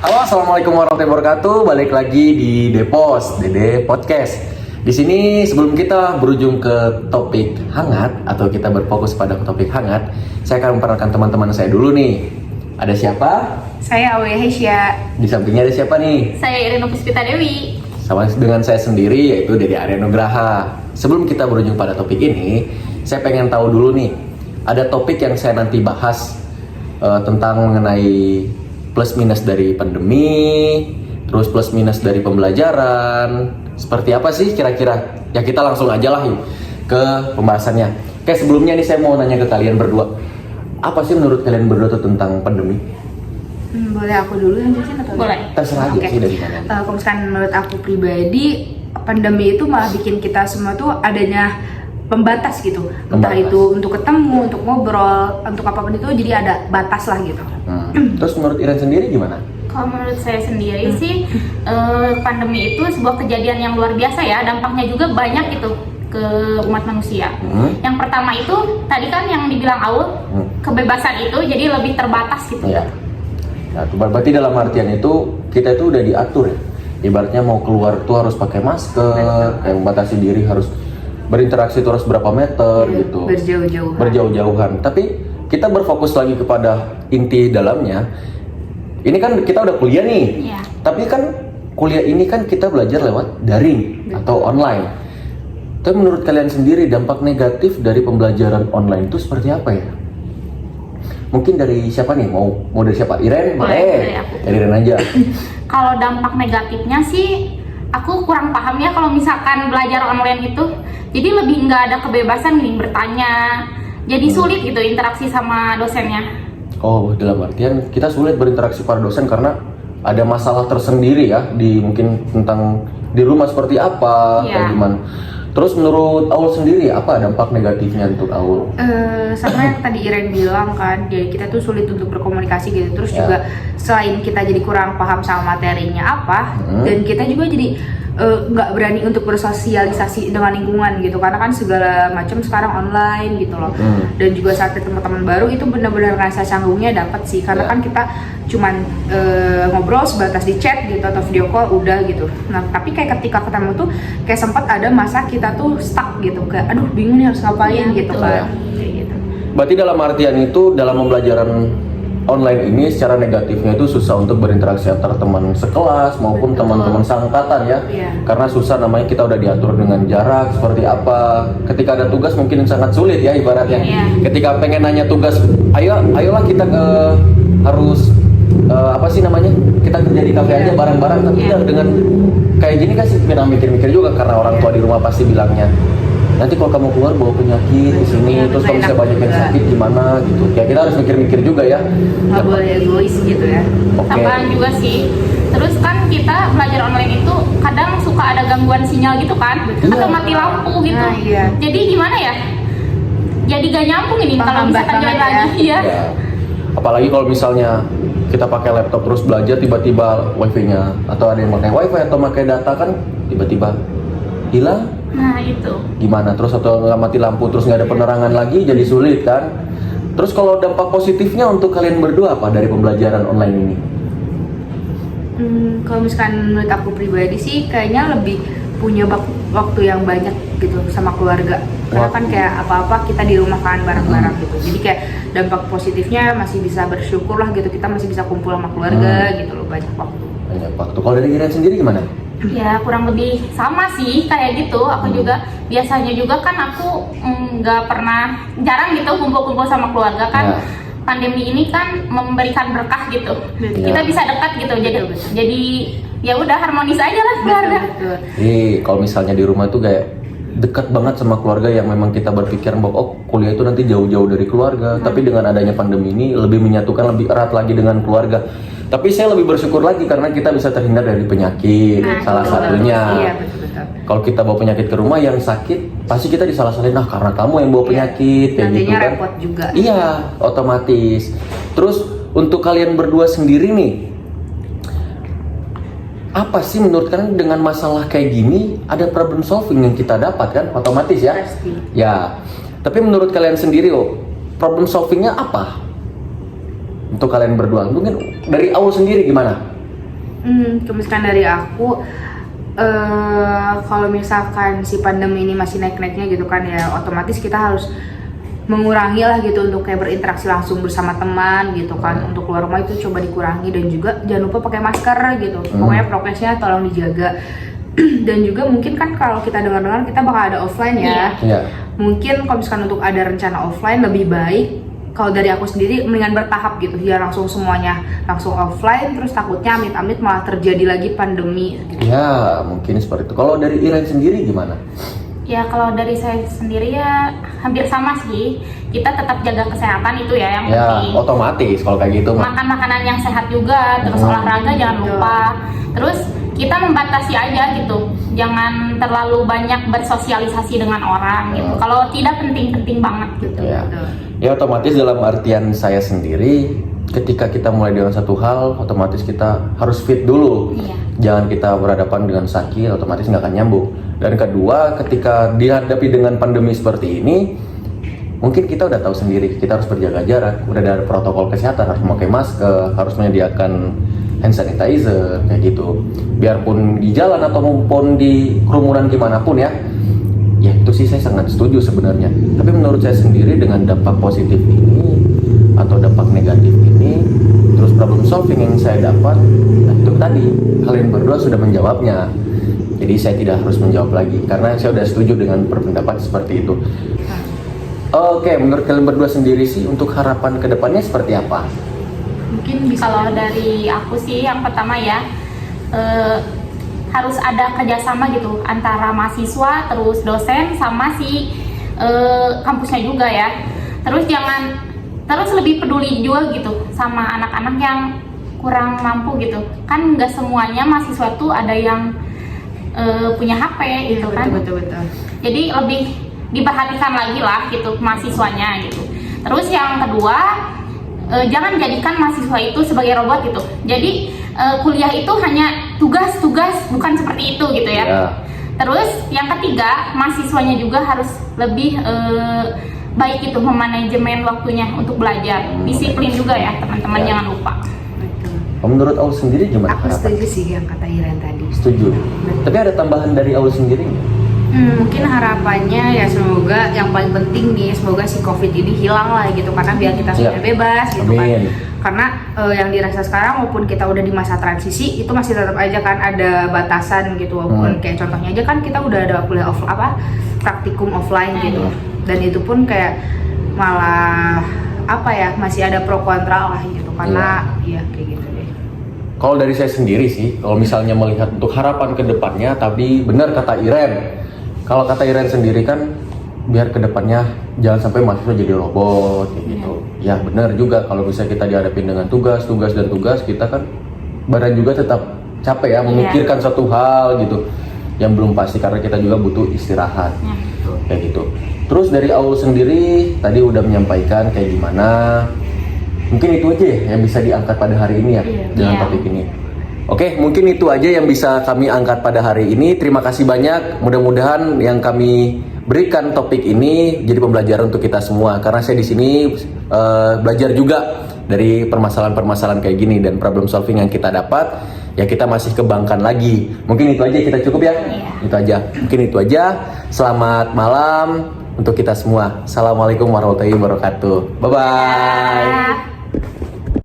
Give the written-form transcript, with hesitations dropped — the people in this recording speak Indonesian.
Halo, assalamualaikum warahmatullahi wabarakatuh. Balik lagi di Depos, Dede Podcast. Di sini sebelum kita berujung ke topik hangat atau kita berfokus pada topik hangat, saya akan memperkenalkan teman-teman saya dulu nih. Ada siapa? Saya Awe Hesya. Di sampingnya ada siapa nih? Saya Irina Puspita Dewi. Sama dengan saya sendiri yaitu Dede Arya Nugraha. Sebelum kita berujung pada topik ini, saya pengen tahu dulu nih, ada topik yang saya nanti bahas tentang mengenai plus minus dari pandemi, terus plus minus dari pembelajaran. Seperti apa sih kira-kira? Ya kita langsung aja lah yuk ke pembahasannya. Oke, sebelumnya nih saya mau nanya ke kalian berdua. Apa sih menurut kalian berdua tuh tentang pandemi? Boleh aku dulu yang jelasin atau Boleh. Terserah aja sih dari mana. Kalau misalkan menurut aku pribadi, pandemi itu malah bikin kita semua tuh adanya pembatas gitu. Entah Pembatas. itu untuk ketemu, untuk ngobrol, untuk apapun itu jadi ada batas lah gitu. Terus menurut Iren sendiri gimana? Kalau menurut saya sendiri sih, pandemi itu sebuah kejadian yang luar biasa ya. Dampaknya juga banyak gitu ke umat manusia. Yang pertama itu tadi kan yang dibilang Aul, kebebasan itu jadi lebih terbatas gitu. Ya. Nah, berarti dalam artian itu kita itu udah diatur ya. Ibaratnya mau keluar tuh harus pakai masker, kayak membatasi diri harus berinteraksi tuh harus berapa meter gitu. Berjauh-jauhan. Berjauh-jauhan. Tapi kita berfokus lagi kepada inti dalamnya. Ini kan kita udah kuliah nih. Iya. Tapi kan kuliah ini kan kita belajar lewat daring atau online. Tapi menurut kalian sendiri dampak negatif dari pembelajaran online itu seperti apa ya? Mungkin dari siapa nih? Mau dari siapa? Iren? Boleh, dari aku. Dari Iren aja. Kalau dampak negatifnya sih, aku kurang paham ya kalau misalkan belajar online itu. Jadi lebih nggak ada kebebasan nih bertanya. Jadi sulit gitu interaksi sama dosennya. Oh, dalam artian kita sulit berinteraksi pada dosen karena ada masalah tersendiri ya di mungkin tentang di rumah seperti apa, Iya. kayak gimana. Terus menurut Aul sendiri apa dampak negatifnya untuk Aul? Sama yang tadi Iren bilang kan, jadi kita tuh sulit untuk berkomunikasi gitu. Terus Ya. juga selain kita jadi kurang paham sama materinya apa, dan kita juga jadi nggak berani untuk bersosialisasi dengan lingkungan gitu, karena kan segala macam sekarang online gitu loh. Dan juga saat ketemu teman baru itu benar-benar rasa canggungnya dapat sih, karena Ya. kan kita cuman ngobrol sebatas di chat gitu atau video call udah gitu. Nah tapi kayak ketika ketemu tuh kayak sempat ada masa kita tuh stuck gitu, kayak aduh bingung nih harus ngapain gitu betul. kan. Kayak gitu. Berarti dalam artian itu dalam pembelajaran online ini secara negatifnya itu susah untuk berinteraksi antara teman sekelas maupun Betul. teman-teman seangkatan ya. Iya. Karena susah namanya kita udah diatur dengan jarak seperti apa. Ketika ada tugas mungkin sangat sulit ya ibaratnya. Iya. Ketika pengen nanya tugas, ayolah kita harus apa sih namanya? Kita kerja di kafe aja bareng-bareng, tapi Iya. dengan kayak gini kan sih kita mikir-mikir juga karena orang tua di rumah pasti bilangnya nanti kalau kamu keluar bawa penyakit di sini, Iya, terus betul, kamu bisa enak banyak yang juga. sakit gimana gitu. Ya kita harus mikir-mikir juga ya. Nggak boleh egois gitu ya. Oke. Tambahan juga sih. Terus kan kita belajar online itu kadang suka ada gangguan sinyal gitu kan, Iya. atau mati lampu gitu. Nah, iya. Jadi gimana ya? Jadi gak nyambung ini kalau Penghambat misalkan join banget lagi ya. Ya. Apalagi kalau misalnya kita pakai laptop terus belajar tiba-tiba wifi-nya atau ada yang pakai wifi atau pakai data kan tiba-tiba hilang. Nah itu. Gimana terus atau nggak mati lampu terus nggak ada penerangan lagi jadi sulit kan. Terus kalau dampak positifnya untuk kalian berdua apa dari pembelajaran online ini? Kalau misalkan menurut aku pribadi sih kayaknya lebih punya waktu yang banyak gitu sama keluarga. Karena kan kayak apa-apa kita di rumah kan bareng-bareng gitu. Jadi kayak dampak positifnya masih bisa bersyukur lah gitu, kita masih bisa kumpul sama keluarga gitu loh, banyak waktu. Banyak waktu. Kalau dari Iren sendiri gimana? Ya kurang lebih sama sih kayak gitu. Aku juga biasanya juga kan aku nggak pernah jarang gitu kumpul-kumpul sama keluarga kan. Ya. Pandemi ini kan memberikan berkah gitu. Ya. Kita bisa dekat gitu. Jadi ya udah harmonis aja lah keluarga. Betul. Jadi kalau misalnya di rumah tuh kayak dekat banget sama keluarga yang memang kita berpikiran bahwa oh kuliah itu nanti jauh-jauh dari keluarga. Tapi dengan adanya pandemi ini lebih menyatukan lebih erat lagi dengan keluarga. Tapi saya lebih bersyukur lagi karena kita bisa terhindar dari penyakit Nah, salah betul. satunya. Iya betul-betul. Kalau kita bawa penyakit ke rumah yang sakit pasti kita disalah-salahin nah karena kamu yang bawa penyakit kayak Nantinya gitu kan. repot juga. Iya, otomatis. Terus untuk kalian berdua sendiri nih, apa sih menurut kalian dengan masalah kayak gini ada problem solving yang kita dapat kan otomatis ya? Pasti. Ya. Tapi menurut kalian sendiri problem solvingnya apa? Untuk kalian berdua, mungkin dari Aul sendiri gimana? Misalkan dari aku, kalau misalkan si pandemi ini masih naik-naiknya gitu kan ya, otomatis kita harus mengurangi lah gitu untuk kayak berinteraksi langsung bersama teman gitu kan. Untuk keluar rumah itu coba dikurangi, dan juga jangan lupa pakai masker gitu. Pokoknya prokesnya tolong dijaga. Dan juga mungkin kan kalau kita dengar-dengar kita bakal ada offline ya. Mungkin kalau misalkan untuk ada rencana offline lebih baik, kalau dari aku sendiri mendingan bertahap gitu, ya langsung semuanya langsung offline, terus takutnya amit-amit malah terjadi lagi pandemi gitu. Ya mungkin seperti itu. Kalau dari Iren sendiri gimana? Ya kalau dari saya sendiri ya hampir sama sih, kita tetap jaga kesehatan itu ya yang penting. Otomatis kalau kayak gitu makan makanan yang sehat juga, terus olahraga jangan lupa, terus kita membatasi aja gitu, jangan terlalu banyak bersosialisasi dengan orang gitu. Kalau tidak penting-penting banget gitu. Ya otomatis dalam artian saya sendiri, ketika kita mulai dengan satu hal, otomatis kita harus fit dulu. Jangan kita berhadapan dengan sakit, otomatis nggak akan nyambung. Dan kedua, ketika dihadapi dengan pandemi seperti ini, mungkin kita udah tahu sendiri, kita harus berjaga jarak, udah ada protokol kesehatan, harus memakai masker, harus menyediakan hand sanitizer, kayak gitu. Biarpun di jalan atau maupun di kerumunan gimana pun ya itu sih saya sangat setuju sebenarnya. Tapi menurut saya sendiri dengan dampak positif ini atau dampak negatif ini, terus problem solving yang saya dapat, itu tadi kalian berdua sudah menjawabnya. Jadi saya tidak harus menjawab lagi karena saya sudah setuju dengan berpendapat seperti itu. Oke, menurut kalian berdua sendiri sih untuk harapan kedepannya seperti apa? Mungkin bisa. Kalau dari aku sih yang pertama ya, harus ada kerjasama gitu antara mahasiswa, terus dosen sama si kampusnya juga ya. Terus lebih peduli juga gitu sama anak-anak yang kurang mampu gitu. Kan nggak semuanya mahasiswa tuh ada yang punya HP gitu kan. Betul. Jadi lebih diperhatikan lagi lah gitu mahasiswanya gitu. Terus yang kedua, jangan jadikan mahasiswa itu sebagai robot gitu. Jadi kuliah itu hanya tugas, bukan seperti itu gitu ya. Terus yang ketiga, mahasiswanya juga harus lebih baik gitu memanajemen waktunya untuk belajar. Disiplin juga ya teman-teman, jangan lupa. Menurut Aul sendiri gimana? Aku setuju sih yang kata Iren tadi. Setuju. Tapi ada tambahan dari Aul sendiri nggak? Mungkin harapannya ya semoga yang paling penting nih, semoga si COVID ini hilang lah gitu, karena biar kita semuanya bebas gitu kan. Karena yang dirasa sekarang maupun kita udah di masa transisi itu masih tetap aja kan ada batasan gitu. Walaupun kayak contohnya aja kan kita udah ada kuliah praktikum offline gitu. Dan itu pun kayak malah masih ada pro kontra lah gitu, karena ya kayak gitu deh. Kalau dari saya sendiri sih, kalau misalnya melihat untuk harapan kedepannya, tapi benar kata Iren. Kalau kata Iren sendiri kan, biar kedepannya jangan sampai mahasiswa jadi robot kayak gitu. Ya benar juga, kalau misalnya kita dihadapin dengan tugas, kita kan badan juga tetap capek ya, memikirkan satu hal gitu yang belum pasti, karena kita juga butuh istirahat kayak gitu. Terus dari Aul sendiri tadi udah menyampaikan kayak gimana. Mungkin itu aja ya yang bisa diangkat pada hari ini ya dengan topik ini. Oke, mungkin itu aja yang bisa kami angkat pada hari ini. Terima kasih banyak. Mudah-mudahan yang kami berikan topik ini jadi pembelajaran untuk kita semua. Karena saya di sini belajar juga dari permasalahan-permasalahan kayak gini, dan problem solving yang kita dapat ya kita masih kembangkan lagi. Mungkin itu aja, kita cukup ya. Itu aja. Mungkin itu aja. Selamat malam untuk kita semua. Assalamualaikum warahmatullahi wabarakatuh. Bye bye.